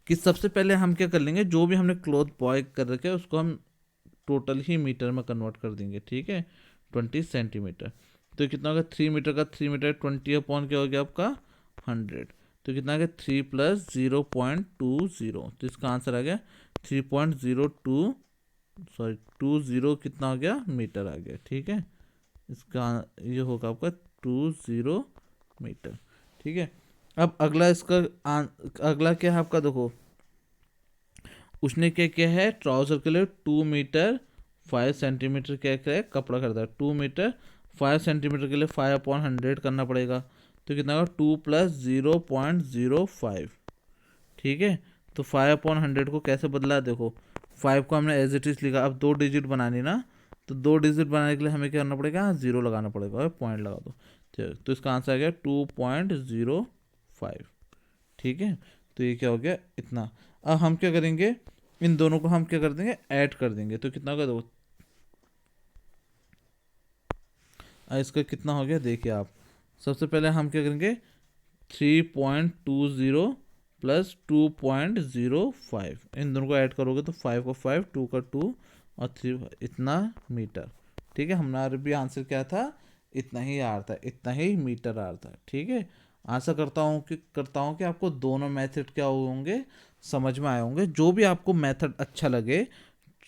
कि सबसे पहले हम क्या कर लेंगे, जो भी हमने क्लॉथ बॉय कर रखे हैं उसको हम टोटल ही मीटर में कन्वर्ट कर देंगे। ठीक है, 20 सेंटीमीटर, तो कितना होगा 3 मीटर का 3 मीटर 20 अपॉन क्या हो गया आपका 100, तो कितना आ गया 3 + 0.20, तो इसका आंसर आ गया 3.02, सॉरी 20 कितना हो गया मीटर आ गया। ठीक है, इसका ये होगा आपका 20 मीटर। ठीक है, अब अगला इसका अगला क्या है आपका, देखो उसने क्या किया है, ट्राउजर के लिए 2 मीटर 5 सेंटीमीटर क्या क्या है कपड़ा खरीदा है, 2 मीटर 5 सेंटीमीटर के लिए 5/100 करना पड़ेगा, तो कितना होगा 2 + 0.05। ठीक है, तो 5/100 को कैसे बदला, देखो 5 को हमने एज इट इज लिखा, अब 2 डिजिट बनानी ना, तो 2 डिजिट बनाने के लिए हमें क्या करना पड़ेगा, 0 लगाना पड़ेगा और पॉइंट लगा दो, तो इसका आंसर आ गया 2.05। ठीक है, तो ये क्या हो गया इतना। अब हम क्या करेंगे, इन दोनों को हम क्या कर देंगे, ऐड कर देंगे, तो कितना होगा, देखो इसका कितना हो गया, देखिए आप सबसे पहले हम क्या करेंगे 3.20 + 2.05, इन दोनों को ऐड करोगे तो 5 का 5 2 का 2 और 3 इतना मीटर। ठीक है, हमारा भी आंसर क्या था, इतना ही आ रहा था, इतना ही मीटर आ रहा था। ठीक है, आशा करता हूँ कि आपको दोनों मेथड क्या होंगे समझ में आए होंगे। जो भी आपको मेथड अच्छा लगे,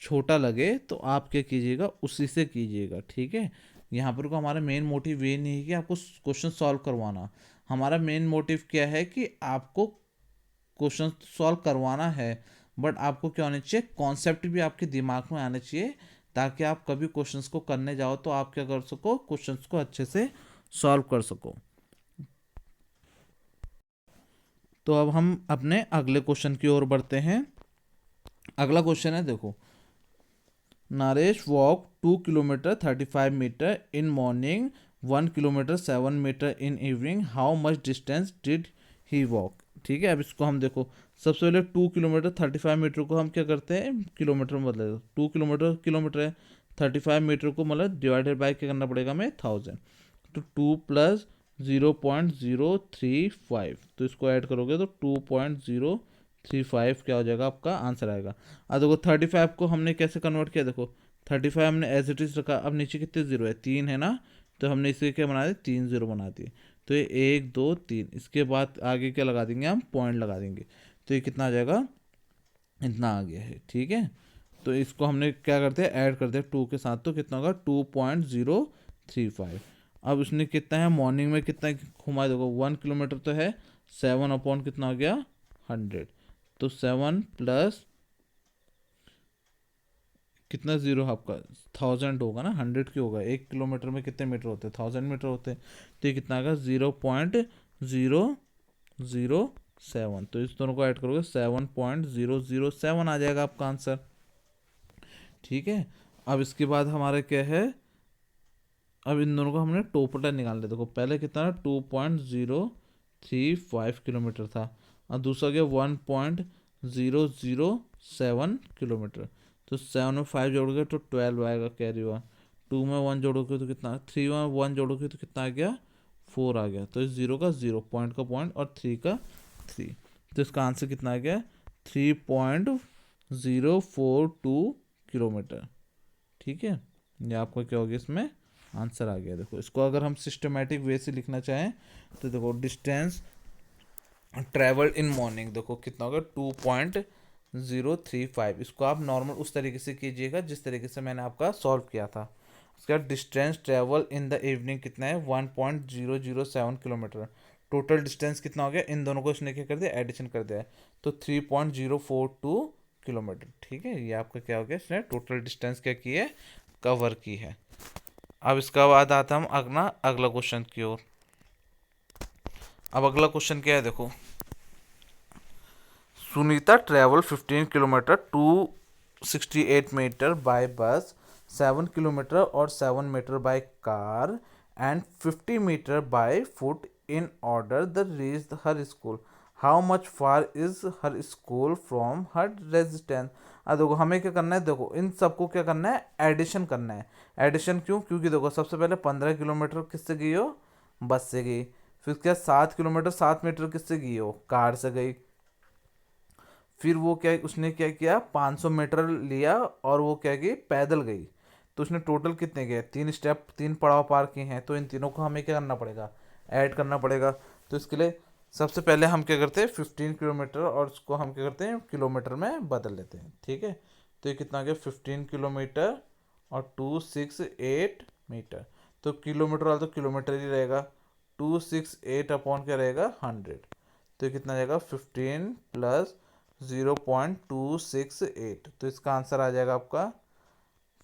छोटा लगे, तो आप क्या कीजिएगा उसी से कीजिएगा। ठीक है, यहाँ पर को हमारा मेन मोटिव ये नहीं है कि आपको क्वेश्चन सॉल्व करवाना, हमारा मेन मोटिव क्या है कि आपको क्वेश्चन सॉल्व करवाना है, बट आपको क्या होना चाहिए, कॉन्सेप्ट भी आपके दिमाग में आना चाहिए, ताकि आप कभी क्वेश्चंस को करने जाओ तो आप क्या कर सको, क्वेश्चंस को अच्छे से सॉल्व कर सको। तो अब हम अपने अगले क्वेश्चन की ओर बढ़ते हैं। अगला क्वेश्चन है, देखो Naresh walk 2 kilometre 35 metre in morning, 1 kilometre 7 metre in evening, how much distance did he walk. ठीक है, अब इसको हम देखो, सबसे पहले 2 किलोमीटर 35 मीटर को हम क्या करते हैं किलोमीटर में बदले, 2 किलोमीटर किलोमीटर है, 35 मीटर को मतलब डिवाइडेड बाय क्या करना पड़ेगा हमें 1000, तो 2 + 0.035, तो इसको ऐड करोगे तो 2.035 क्या हो जाएगा आपका आंसर आएगा। अब देखो 35 को हमने कैसे कन्वर्ट किया, देखो 35 हमने एज इट इज़ रखा। अब नीचे कितने ज़ीरो है, 3 है ना, तो हमने इसे क्या बना दिया, 3 ज़ीरो बना दिए। तो ये 1 2 3, इसके बाद आगे क्या लगा देंगे हम, पॉइंट लगा देंगे। तो ये कितना आ जाएगा, इतना आ गया है। ठीक है, तो इसको हमने क्या करते हैं, ऐड करते हैं 2 के साथ, तो कितना होगा 2.035। अब उसने कितना है, मॉर्निंग में कितना घुमा, देखो 1 किलोमीटर तो है, 7 अपॉन कितना हो गया 100, तो 7 प्लस कितना ज़ीरो आपका 1000 होगा ना, 100 की होगा। 1 किलोमीटर में कितने मीटर होते हैं, 1000 मीटर होते हैं। तो ये कितना आएगा 0.007। तो इस दोनों को ऐड करोगे 7.007 आ जाएगा आपका आंसर। ठीक है, अब इसके बाद हमारा क्या है, अब इन दोनों को हमने टोटल निकाल लिया। देखो पहले कितना 2.035 किलोमीटर था, और दूसरा क्या 1.007 किलोमीटर। तो 7 में 5 जोड़ोगे तो 12 आएगा कैरी हुआ। 2 में 1 जोड़ोगे तो कितना, 3 में 1 जोड़ोगे तो कितना आ गया 4 आ गया। तो इस 0 का 0, पॉइंट का पॉइंट और 3 का 3, तो इसका आंसर कितना आ गया 3.042 किलोमीटर। ठीक है, ये आपका क्या हो गया, इसमें आंसर आ गया। देखो इसको अगर हम सिस्टमेटिक वे से लिखना चाहें तो देखो डिस्टेंस ट्रेवल्ड इन मॉर्निंग, देखो कितना होगा 2.035। इसको आप नॉर्मल उस तरीके से कीजिएगा जिस तरीके से मैंने आपका सॉल्व किया था। उसके बाद distance travel in the evening कितना है 1.007 किलोमीटर। टोटल डिस्टेंस कितना हो गया, इन दोनों को इसने क्या कर दिया, एडिशन कर दिया है, तो 3.042 किलोमीटर। ठीक है, ये आपका क्या हो गया, इसने टोटल डिस्टेंस क्या की है, कवर की है। अब इसका बाद आता हम अगला क्वेश्चन की ओर। अब अगला क्वेश्चन क्या है, देखो Sunita travel 15 kilometre 268 metre by bus, 7 kilometre और 7 metre by car and 50 metre by foot in order the reach her school. How much far is her school from her residence. देखो हमें क्या करना है, देखो इन सबको क्या करना है, एडिशन करना है। एडिशन क्यों, क्योंकि देखो सबसे पहले 15 किलोमीटर किससे गई हो, बस से गई। फिर क्या 7 किलोमीटर 7 मीटर किससे गई हो, कार से गई। फिर वो क्या, उसने क्या किया 500 मीटर लिया और वो क्या गई, पैदल गई। तो उसने टोटल कितने गए, 3 स्टेप 3 पड़ाव पार किए हैं। तो इन तीनों को हमें क्या करना पड़ेगा, ऐड करना पड़ेगा। तो इसके लिए सबसे पहले हम क्या करते हैं 15 किलोमीटर और उसको हम क्या करते हैं किलोमीटर में बदल लेते हैं। ठीक है, तो ये कितना आ गया 15 किलोमीटर और 268 मीटर। तो किलोमीटर वाला तो किलोमीटर ही रहेगा, 268 अपॉन क्या रहेगा 100। तो ये कितना जाएगा 15 प्लस 0.268। तो इसका आंसर आ जाएगा आपका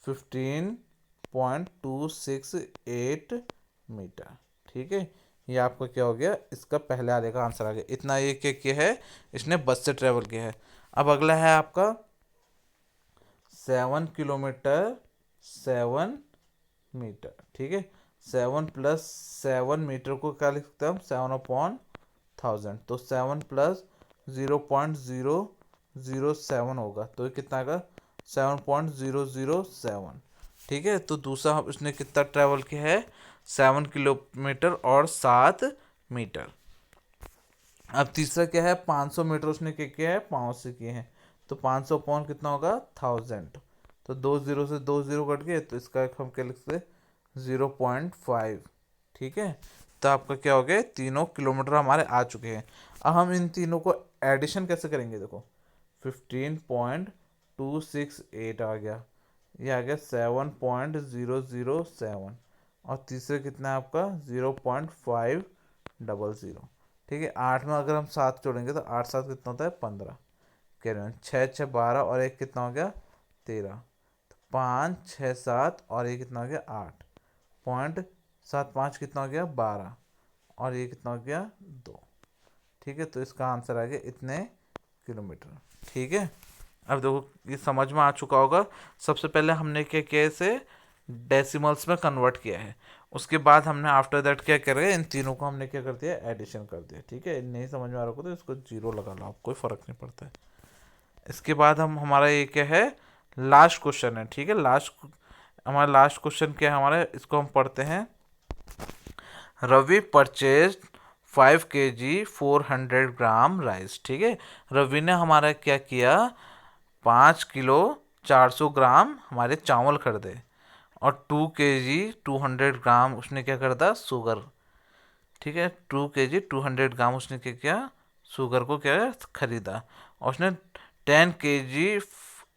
15.268 मीटर। ठीक है, ये आपका क्या हो गया, इसका पहले आधे का आंसर आ गया। इतना ये क्या है, इसने बस से ट्रेवल किया है। अब अगला है आपका 7 किलोमीटर 7 मीटर। ठीक है, 7 प्लस 7 मीटर को क्या लिख सकते हैं हम, 7/1000। तो 7 प्लस 0.007 होगा, तो ये कितना आएगा 7.007। ठीक है, तो दूसरा उसने कितना ट्रेवल किया है 7 किलोमीटर और 7 मीटर। अब तीसरा क्या है 500 मीटर उसने क्या किया है, 5 से किए हैं। तो 500 अपॉन कितना होगा 1000। तो 2 जीरो से 2 जीरो कट गए, तो इसका हम क्या लिख सकते 0.5। ठीक है, तो आपका क्या हो गया, तीनों किलोमीटर हमारे आ चुके हैं। अब हम इन तीनों को एडिशन कैसे करेंगे, देखो 15.268 आ गया, ये आ गया 7.007 और तीसरे कितना है आपका 0.500। ठीक है, 8 में अगर हम 7 जोड़ेंगे तो 8 7 कितना होता है 15, कह रहे हैं 6 6 12 और एक कितना हो गया 13। तो 5 6 7 और ये कितना हो गया 8.75 कितना हो गया 12 और ये कितना हो गया 2। ठीक है, तो इसका आंसर आ गया इतने किलोमीटर। ठीक है, अब देखो ये समझ में आ चुका होगा। सबसे पहले हमने क्या किया, इसे डेसिमल्स में कन्वर्ट किया है। उसके बाद हमने आफ्टर दैट क्या करें, इन तीनों को हमने क्या कर दिया, एडिशन कर दिया। ठीक है, नहीं समझ में आ रहा हो तो इसको 0 लगा लो, आप कोई फ़र्क नहीं पड़ता है। इसके बाद हमारा ये क्या है, लास्ट क्वेश्चन है। ठीक है, हमारा लास्ट क्वेश्चन क्या है हमारा, इसको हम पढ़ते हैं। रवि परचेज 5 kg 400 ग्राम राइस। ठीक है, रवि ने हमारा क्या किया 5 किलो 400 ग्राम हमारे चावल खरीदे, और 2 kg 200 ग्राम उसने क्या खरीदा, शुगर। ठीक है, 2 kg 200 ग्राम उसने क्या किया, शुगर को क्या खरीदा। और उसने 10 kg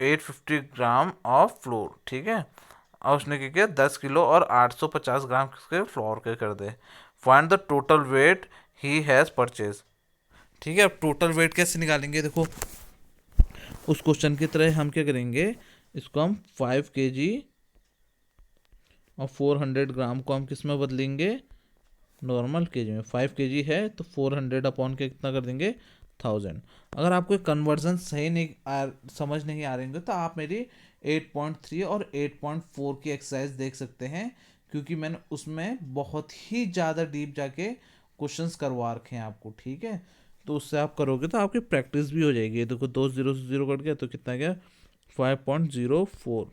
850 ग्राम ऑफ फ्लोर। ठीक है, और उसने क्या किया, 10 किलो और 850 ग्राम के फ्लोर के कर दे। Find the total weight he has purchase. ठीक है, अब टोटल वेट कैसे निकालेंगे, देखो उस क्वेश्चन की तरह हम क्या करेंगे, इसको हम 5 kg और 400 ग्राम को हम किस में बदलेंगे, नॉर्मल केजी में। 5 kg है तो 400 अपॉन के कितना कर देंगे, 1000। अगर आपको कन्वर्जन सही नहीं समझ नहीं आ रहे होंगे तो आप मेरी 8.3 और 8.4 की एक्सरसाइज देख सकते हैं, क्योंकि मैंने उसमें बहुत ही ज़्यादा डीप जाके क्वेश्चंस करवा रखे हैं आपको। ठीक है, तो उससे आप करोगे तो आपकी प्रैक्टिस भी हो जाएगी। देखो 2 0 से 0 कट गया तो कितना गया, 5.04।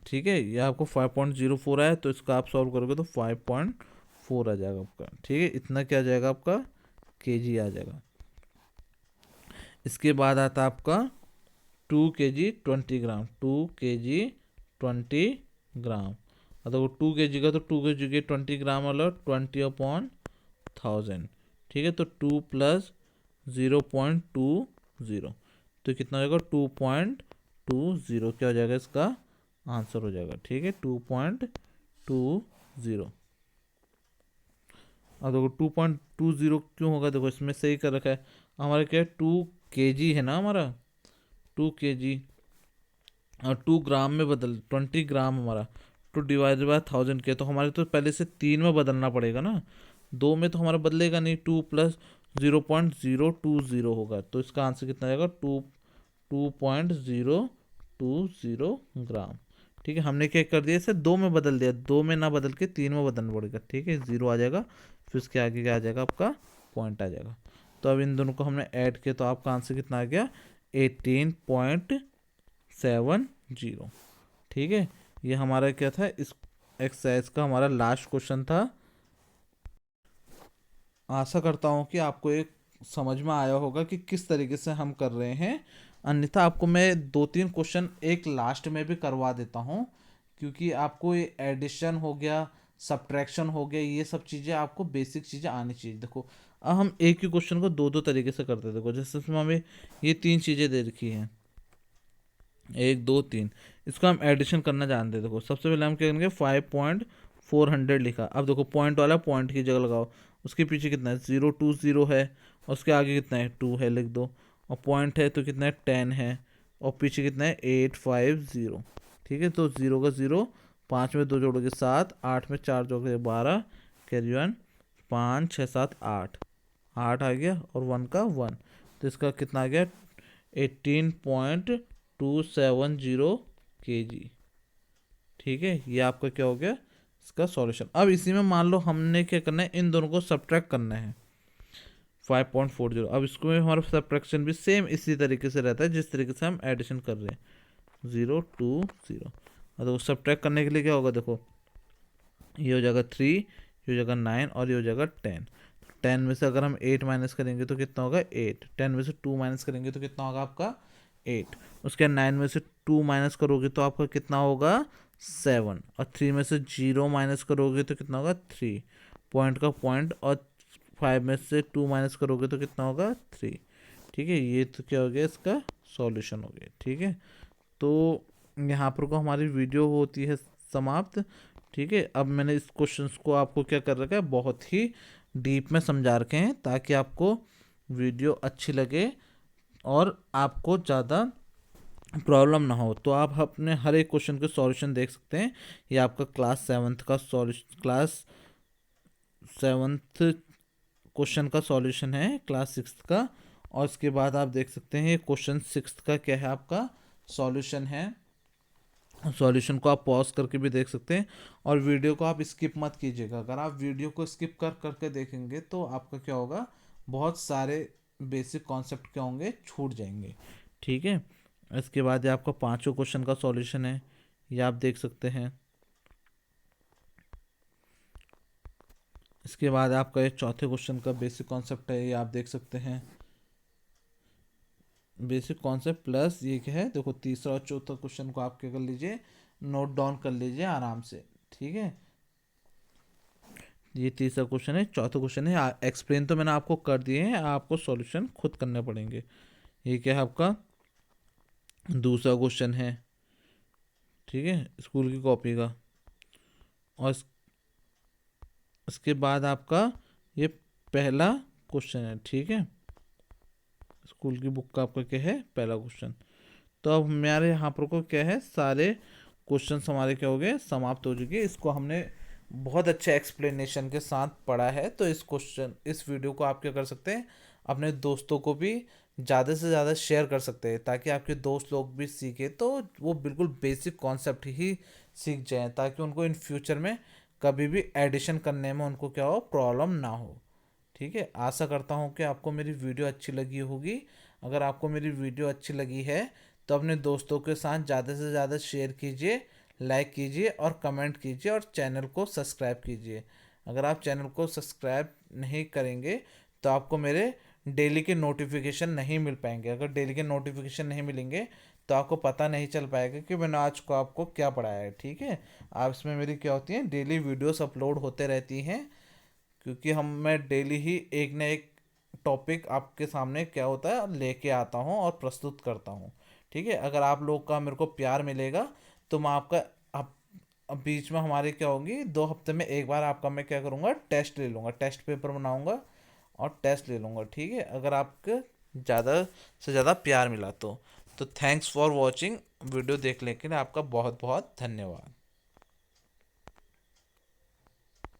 ठीक है, ये आपको 5.04 आया, तो इसका आप सॉल्व करोगे तो 5.4 आ जाएगा आपका। ठीक है, इतना क्या आ जाएगा आपका, केजी आ जाएगा। इसके बाद आता है आपका 2 kg 20 ग्राम, 2 kg 20 ग्राम। और देखो 2 kg का तो 2 kg के 20 ग्राम वाला 20/1000। ठीक है, तो 2 + 0.20, तो कितना हो जाएगा, 2.20 क्या हो जाएगा, इसका आंसर हो जाएगा। ठीक है, 2.20। अब देखो 2.20 क्यों होगा, देखो इसमें सही कर रखा है हमारा, क्या है 2 kg है ना हमारा, 2 kg और 2 ग्राम में बदल 20 ग्राम हमारा, 2/1000 के, तो हमारे तो पहले से 3 में बदलना पड़ेगा ना, 2 में तो हमारा बदलेगा नहीं। 2 + 0.020 होगा, तो इसका आंसर कितना आएगा, 2.020 ग्राम। ठीक है, हमने क्या कर दिया, इसे 2 में बदल दिया, 2 में ना बदल के 3 में बदलना पड़ेगा। ठीक है, 0 आ जाएगा, फिर उसके आगे क्या आ जाएगा, आपका पॉइंट आ जाएगा। तो अब इन दोनों को हमने ऐड किया तो आपका आंसर कितना आ गया, 18.70। ठीक है, ये हमारा क्या था, इस एक्सरसाइज का हमारा लास्ट क्वेश्चन था। आशा करता हूँ कि आपको एक समझ में आया होगा कि किस तरीके से हम कर रहे हैं। अन्यथा आपको मैं 2 3 क्वेश्चन एक लास्ट में भी करवा देता हूँ, क्योंकि आपको ये एडिशन हो गया, सब्ट्रैक्शन हो गया, ये सब चीज़ें आपको बेसिक चीज़ें आनी चाहिए। देखो अब हम एक ही क्वेश्चन को 2 2 तरीके से करते हैं। देखो जैसे इसमें हमें ये 3 चीज़ें दे रखी हैं, 1 2 3, इसको हम एडिशन करना जानते हैं। देखो सबसे पहले हम क्या करेंगे, 5.400 लिखा। अब देखो पॉइंट वाला पॉइंट की जगह लगाओ, उसके पीछे कितना है, 020 है, और उसके आगे कितना है, 2 है, लिख दो। और पॉइंट है तो कितना है, 10 है, और पीछे कितना है, 850। ठीक है, तो 0 का 0, 5 में 2 जोड़ोगे 7, 8 में 4 जोड़ोगे 12, कैरी वन, 5 6 7 8, 8 आ गया, और 1 का 1, तो इसका कितना आ गया, 18.270 kg। ठीक है, ये आपका क्या हो गया, इसका सॉल्यूशन। अब इसी में मान लो हमने क्या करना है, इन दोनों को सब्ट्रैक्ट करना है, 5.40। अब इसको में हमारा सब्ट्रैक्शन भी सेम इसी तरीके से रहता है जिस तरीके से हम एडिशन कर रहे हैं, 0 2 0। अब देखो सब्ट्रैक्ट करने के लिए क्या होगा, देखो ये हो जाएगा 3, ये हो जाएगा 9, और ये हो जाएगा 10। 10 में से अगर हम 8 माइनस करेंगे तो कितना होगा, 8। 10 में से 2 माइनस करेंगे तो कितना होगा आपका, 8। उसके 9 में से 2 माइनस करोगे तो आपका कितना होगा, 7। और 3 में से 0 माइनस करोगे तो कितना होगा, 3, पॉइंट का पॉइंट। और 5 में से 2 माइनस करोगे तो कितना होगा, 3। ठीक है, ये तो क्या हो गया, इसका सॉल्यूशन हो गया। ठीक है, तो यहाँ पर को हमारी वीडियो होती है समाप्त। ठीक है, अब मैंने इस क्वेश्चंस को आपको क्या कर रखा है, बहुत ही डीप में समझा रखे हैं, ताकि आपको वीडियो अच्छी लगे और आपको ज़्यादा प्रॉब्लम ना हो। तो आप अपने हर एक क्वेश्चन के सॉल्यूशन देख सकते हैं। ये आपका क्लास 7th का सॉल्यूशन, क्लास 7th क्वेश्चन का सॉल्यूशन है, क्लास 6th का। और इसके बाद आप देख सकते हैं क्वेश्चन 6th का क्या है, आपका सॉल्यूशन है। सॉल्यूशन को आप पॉज करके भी देख सकते हैं, और वीडियो को आप स्किप मत कीजिएगा। अगर आप वीडियो को स्किप कर करके देखेंगे तो आपका क्या होगा, बहुत सारे बेसिक कॉन्सेप्ट क्या होंगे, छूट जाएंगे। ठीक है, इसके बाद ये आपका 5वां क्वेश्चन का सॉल्यूशन है, ये आप देख सकते हैं। इसके बाद आपका ये चौथे क्वेश्चन का बेसिक कॉन्सेप्ट है, ये आप देख सकते हैं। बेसिक कॉन्सेप्ट प्लस ये क्या है, देखो तीसरा और चौथा क्वेश्चन को आप क्या कर लीजिए, नोट डाउन कर लीजिए आराम से, ठीक है। ये तीसरा क्वेश्चन है, चौथा क्वेश्चन है, एक्सप्लेन तो मैंने आपको कर दिए हैं, आपको सॉल्यूशन खुद करने पड़ेंगे। ये क्या है आपका दूसरा क्वेश्चन है, ठीक है, स्कूल की कॉपी का। और इसके बाद आपका ये पहला क्वेश्चन है, ठीक है, स्कूल की बुक का आपका क्या है पहला क्वेश्चन। तो अब हमारे यहाँ पर को क्या है, सारे क्वेश्चन हमारे क्या हो गए, समाप्त हो चुके। इसको हमने बहुत अच्छे एक्सप्लेनेशन के साथ पढ़ा है। तो इस वीडियो को आप क्या कर सकते हैं, अपने दोस्तों को भी ज़्यादा से ज़्यादा शेयर कर सकते हैं, ताकि आपके दोस्त लोग भी सीखे तो वो बिल्कुल बेसिक कॉन्सेप्ट ही सीख जाएं, ताकि उनको इन फ्यूचर में कभी भी एडिशन करने में उनको क्या हो, प्रॉब्लम ना हो। ठीक है, आशा करता हूँ कि आपको मेरी वीडियो अच्छी लगी होगी। अगर आपको मेरी वीडियो अच्छी लगी है तो अपने दोस्तों के साथ ज़्यादा से ज़्यादा शेयर कीजिए, लाइक कीजिए और कमेंट कीजिए और चैनल को सब्सक्राइब कीजिए। अगर आप चैनल को सब्सक्राइब नहीं करेंगे तो आपको मेरे डेली के नोटिफिकेशन नहीं मिल पाएंगे। अगर डेली के नोटिफिकेशन नहीं मिलेंगे तो आपको पता नहीं चल पाएगा कि मैंने आज को आपको क्या पढ़ाया है, ठीक है। आप इसमें मेरी क्या होती है, डेली वीडियोस अपलोड होते रहती हैं, क्योंकि मैं डेली ही एक न एक टॉपिक आपके सामने क्या होता है लेके आता हूँ और प्रस्तुत करता हूँ, ठीक है। अगर आप लोग का मेरे को प्यार मिलेगा तो मैं आपका अब बीच में हमारे क्या होंगी, 2 हफ्ते में एक बार आपका मैं क्या करूँगा, टेस्ट ले लूँगा, टेस्ट पेपर बनाऊँगा और टेस्ट ले लूँगा, ठीक है। अगर आपको ज़्यादा से ज़्यादा प्यार मिला तो थैंक्स फॉर वॉचिंग। वीडियो देखने के लिए आपका बहुत बहुत धन्यवाद।